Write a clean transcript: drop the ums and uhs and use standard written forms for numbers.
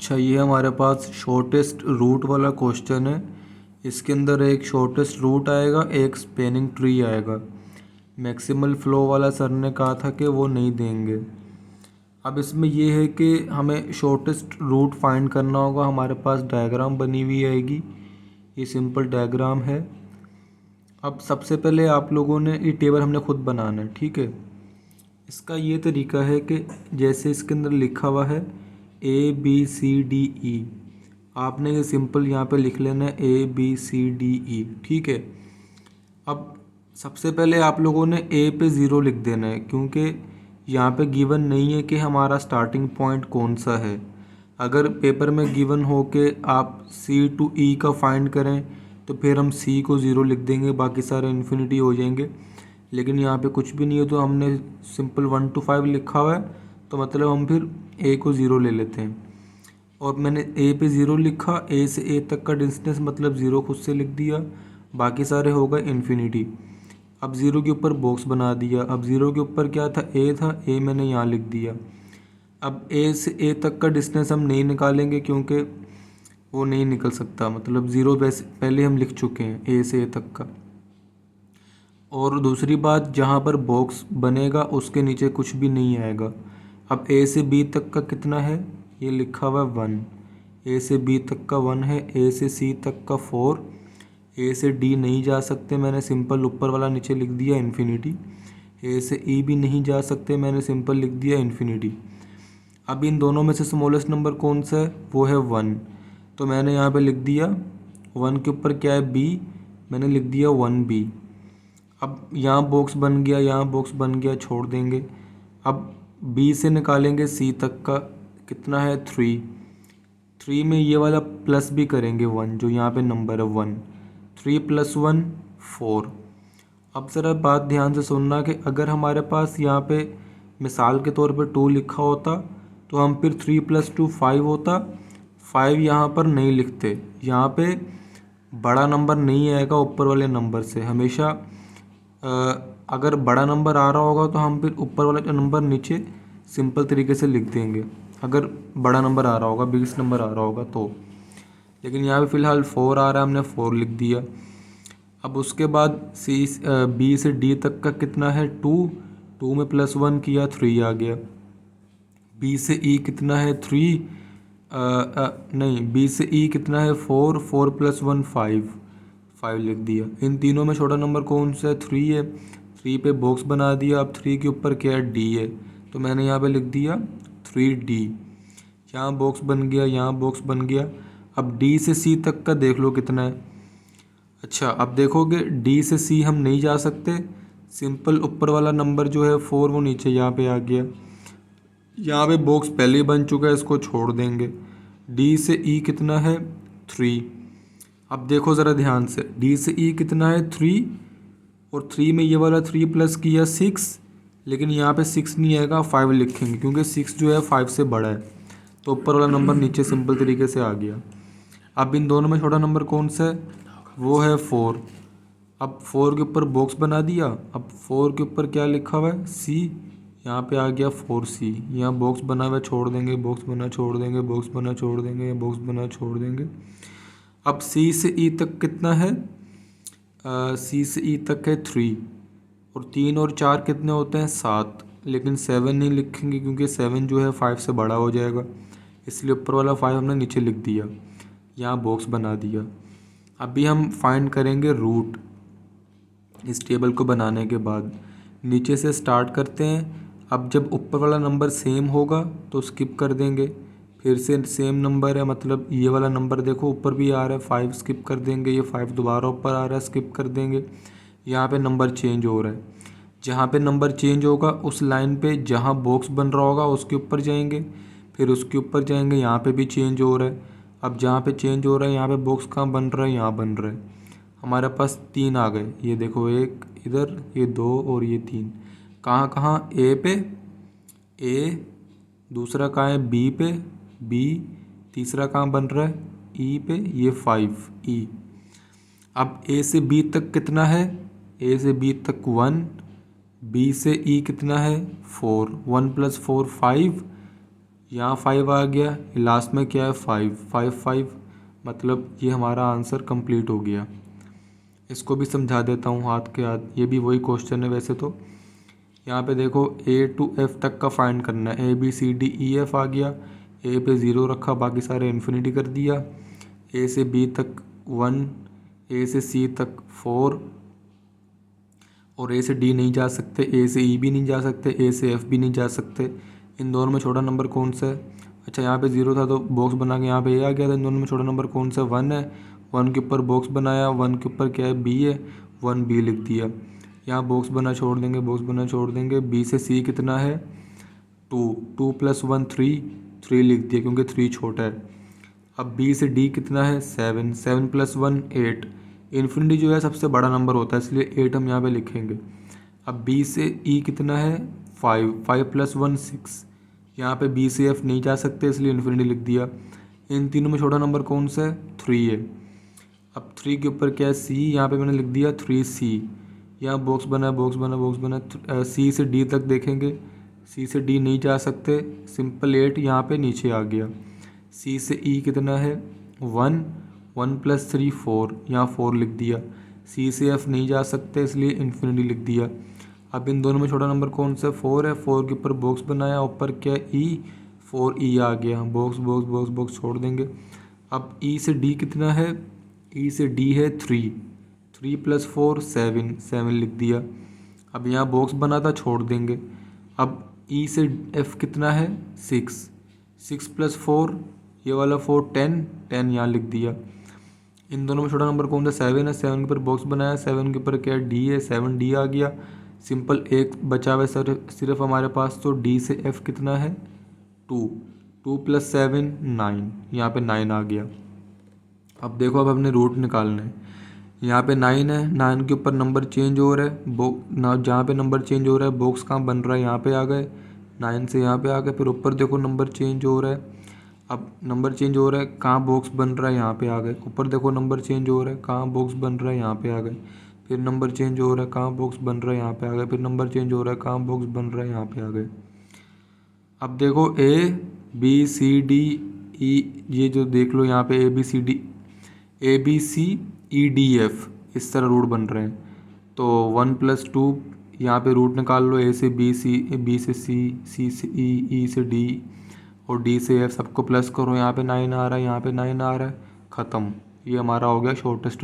अच्छा, ये हमारे पास शॉर्टेस्ट रूट वाला क्वेश्चन है। इसके अंदर एक शॉर्टेस्ट रूट आएगा, एक स्पैनिंग ट्री आएगा। मैक्सिमल फ्लो वाला सर ने कहा था कि वो नहीं देंगे। अब इसमें ये है कि हमें शॉर्टेस्ट रूट फाइंड करना होगा। हमारे पास डायग्राम बनी हुई आएगी, ये सिंपल डायग्राम है। अब सबसे पहले आप लोगों ने ये टेबल हमने खुद बनाना है, ठीक है। इसका ये तरीका है कि जैसे इसके अंदर लिखा हुआ है ABCDE, आपने ये सिंपल यहाँ पे लिख लेना है ABCDE, ठीक है। अब सबसे पहले आप लोगों ने ए पे ज़ीरो लिख देना है, क्योंकि यहाँ पे गिवन नहीं है कि हमारा स्टार्टिंग पॉइंट कौन सा है। अगर पेपर में गिवन हो के आप C to E का फाइंड करें तो फिर हम C को ज़ीरो लिख देंगे, बाकी सारे इन्फिनिटी हो जाएंगे। लेकिन यहाँ पे कुछ भी नहीं है तो हमने सिंपल 1 to 5 लिखा हुआ है, तो मतलब हम फिर A को ज़ीरो ले लेते हैं। और मैंने A पे ज़ीरो लिखा, A से A तक का डिस्टेंस मतलब ज़ीरो खुद से लिख दिया, बाकी सारे हो गए इन्फिनिटी। अब ज़ीरो के ऊपर बॉक्स बना दिया। अब ज़ीरो के ऊपर क्या था, A था, A मैंने यहाँ लिख दिया। अब A से A तक का डिस्टेंस हम नहीं निकालेंगे क्योंकि वो नहीं निकल सकता, मतलब ज़ीरो पहले हम लिख चुके हैं A से A तक का। और दूसरी बात, जहाँ पर बॉक्स बनेगा उसके नीचे कुछ भी नहीं आएगा। अब A से B तक का कितना है, ये लिखा हुआ है 1। A से B तक का 1 है, A से C तक का 4। A से D नहीं जा सकते, मैंने सिंपल ऊपर वाला नीचे लिख दिया इन्फिनिटी। A से E भी नहीं जा सकते, मैंने सिंपल लिख दिया इन्फिनिटी। अब इन दोनों में से स्मॉलेस्ट नंबर कौन सा है, वो है 1, तो मैंने यहाँ पे लिख दिया 1 के ऊपर क्या है B, मैंने लिख दिया 1B। अब यहाँ बॉक्स बन गया, यहाँ बॉक्स बन गया, छोड़ देंगे। अब B से निकालेंगे C तक का, कितना है 3। 3 में ये वाला प्लस भी करेंगे 1, जो यहाँ पे नंबर है 1। 3 + 1 4। अब ज़रा बात ध्यान से सुनना कि अगर हमारे पास यहाँ पे मिसाल के तौर पे 2 लिखा होता तो हम फिर 3 + 2 5 होता। 5 यहाँ पर नहीं लिखते, यहाँ पे बड़ा नंबर नहीं आएगा ऊपर वाले नंबर से। हमेशा अगर बड़ा नंबर आ रहा होगा तो हम फिर ऊपर वाला नंबर नीचे सिंपल तरीके से लिख देंगे, अगर बड़ा नंबर आ रहा होगा, बिगेस्ट नंबर आ रहा होगा तो। लेकिन यहाँ पे फ़िलहाल 4 आ रहा है, हमने 4 लिख दिया। अब उसके बाद B से D तक का कितना है 2। 2 में +1 किया, 3 आ गया। B से E कितना है 3, नहीं, B से E कितना है 4। 4 + 1 5, 5 लिख दिया। इन तीनों में छोटा नंबर कौन सा है, 3 है। 3 पे बॉक्स बना दिया। अब 3 के ऊपर क्या है, D है, तो मैंने यहाँ पे लिख दिया 3D। यहाँ बॉक्स बन गया, यहाँ बॉक्स बन गया। अब D से C तक का देख लो कितना है। अच्छा, अब देखोगे D से C हम नहीं जा सकते, सिंपल ऊपर वाला नंबर जो है 4 वो नीचे यहाँ पे आ गया। यहाँ पे बॉक्स पहले ही बन चुका है, इसको छोड़ देंगे। D से E कितना है 3। अब देखो ज़रा ध्यान से, D से E कितना है 3, और 3 में ये वाला 3 प्लस किया 6, लेकिन यहाँ पे 6 नहीं आएगा, 5 लिखेंगे क्योंकि 6 जो है 5 से बड़ा है, तो ऊपर वाला नंबर नीचे सिंपल तरीके से आ गया। अब इन दोनों में छोटा नंबर कौन सा है, वो है 4। अब 4 के ऊपर बॉक्स बना दिया। अब 4 के ऊपर क्या लिखा हुआ है C, यहाँ पे आ गया 4C। यहाँ बॉक्स बना हुआ है, छोड़ देंगे, बॉक्स बना छोड़ देंगे, बॉक्स बना छोड़ देंगे, बॉक्स बना छोड़ देंगे। अब C से E तक कितना है, C से E तक है 3, और 3 और 4 कितने होते हैं 7, लेकिन 7 नहीं लिखेंगे क्योंकि 7 जो है 5 से बड़ा हो जाएगा, इसलिए ऊपर वाला 5 हमने नीचे लिख दिया, यहाँ बॉक्स बना दिया। अभी हम फाइंड करेंगे रूट इस टेबल को बनाने के बाद। नीचे से स्टार्ट करते हैं। अब जब ऊपर वाला नंबर सेम होगा तो स्किप कर देंगे, फिर से सेम नंबर है, मतलब ये वाला नंबर देखो ऊपर भी आ रहा है 5, स्किप कर देंगे। ये 5 दोबारा ऊपर आ रहा है, स्किप कर देंगे। यहाँ पे नंबर चेंज हो रहा है, जहाँ पे नंबर चेंज होगा उस लाइन पे जहाँ बॉक्स बन रहा होगा उसके ऊपर जाएंगे, फिर उसके ऊपर जाएंगे, यहाँ पे भी चेंज हो रहा है। अब जहाँ पे चेंज हो रहा है यहाँ पे बॉक्स कहाँ बन रहा है, यहाँ बन रहा है। हमारे पास 3 आ गए, ये देखो, एक इधर, ये 2 और ये 3। कहाँ कहाँ, A पे A, दूसरा कहाँ है B पे B, तीसरा कहाँ बन रहा है E पे, ये 5 E। अब A से B तक कितना है, A से B तक 1, B से E कितना है 4। 1 + 4 5, यहाँ 5 आ गया, लास्ट में क्या है 5 5 5, मतलब ये हमारा आंसर कंप्लीट हो गया। इसको भी समझा देता हूँ हाथ के हाथ, ये भी वही क्वेश्चन है वैसे तो। यहाँ पे देखो A to F तक का फाइंड करना है, ABCDEF आ गया, A पे 0 रखा, बाकी सारे इन्फिनिटी कर दिया। A से B तक 1, A से C तक 4, और A से D नहीं जा सकते, A से E भी नहीं जा सकते, A से F भी नहीं जा सकते। इन दोनों में छोटा नंबर कौन सा है? अच्छा, यहाँ पे 0 था तो बॉक्स बना के यहाँ पे A आ गया था। इन दोनों में छोटा नंबर कौन सा है? 1 है। 1 के ऊपर बॉक्स बनाया, 1 के ऊपर क्या है B है, 1B लिख दिया। यहाँ बॉक्स बना छोड़ देंगे, बॉक्स बना छोड़ देंगे। B से C कितना है 2, 2 + 1 3, 3 लिख दिया क्योंकि 3 छोटा है। अब B से D कितना है 7, 7 + 1 8। इन्फिनिटी जो है सबसे बड़ा नंबर होता है इसलिए 8 हम यहाँ पे लिखेंगे। अब B से E कितना है 5, 5 + 1 6। यहाँ पे B से F नहीं जा सकते इसलिए इन्फिनिटी लिख दिया। इन तीनों में छोटा नंबर कौन सा है? 3 है। अब 3 के ऊपर क्या है C, यहाँ पे मैंने लिख दिया 3C। यहाँ बॉक्स बना, बॉक्स बना, बॉक्स बना। C से D तक देखेंगे, C से D नहीं जा सकते, सिंपल 8 यहाँ पे नीचे आ गया। C से E कितना है 1, 1 + 3 4, यहाँ 4 लिख दिया। C से F नहीं जा सकते इसलिए इन्फिनिटी लिख दिया। अब इन दोनों में छोटा नंबर कौन सा? 4 है। 4 के ऊपर बॉक्स बनाया, ऊपर क्या है E, 4E आ गया। बॉक्स बॉक्स बॉक्स बॉक्स छोड़ देंगे। अब E से D कितना है? E से D है 3, 3 + 4 7, 7 लिख दिया। अब यहाँ बॉक्स बना था, छोड़ देंगे। अब E से F कितना है 6, 6 + 4, ये वाला 4 10, 10 यहाँ लिख दिया। इन दोनों में छोटा नंबर कौन सा? 7 है। 7 के ऊपर बॉक्स बनाया, 7 के ऊपर क्या है D है, 7D आ गया। सिंपल एक बचा हुआ सर सिर्फ हमारे पास, तो D से F कितना है 2, 2 + 7 9, यहाँ पे 9 आ गया। अब देखो, अब हमने रूट निकालना है। यहाँ पे 9 है, 9 के ऊपर नंबर चेंज हो रहा है, जहाँ पे नंबर चेंज हो रहा है बॉक्स कहाँ बन रहा है, यहाँ पे आ गए। 9 से यहाँ पे आ गए, फिर ऊपर देखो नंबर चेंज हो रहा है। अब नंबर चेंज हो रहा है, कहाँ बॉक्स बन रहा है, यहाँ पे आ गए। ऊपर देखो नंबर चेंज हो रहा है, कहाँ बॉक्स बन रहा है, यहाँ पे आ गए। फिर नंबर चेंज हो रहा है, कहाँ बॉक्स बन रहा है, यहाँ पे आ गए। फिर नंबर चेंज हो रहा है, कहाँ बॉक्स बन रहा है, यहाँ पे आ गए। अब देखो ABCDE, ये जो देख लो यहाँ पे ABCEDF इस तरह रूट बन रहे हैं। तो 1 + 2 यहाँ पे रूट निकाल लो। A से B, B से C, C से E, E से D और D से F, सबको प्लस करो। यहाँ पे 9 आ रहा है, यहाँ पे 9 आ रहा है, ख़त्म। ये हमारा हो गया शॉर्टेस्ट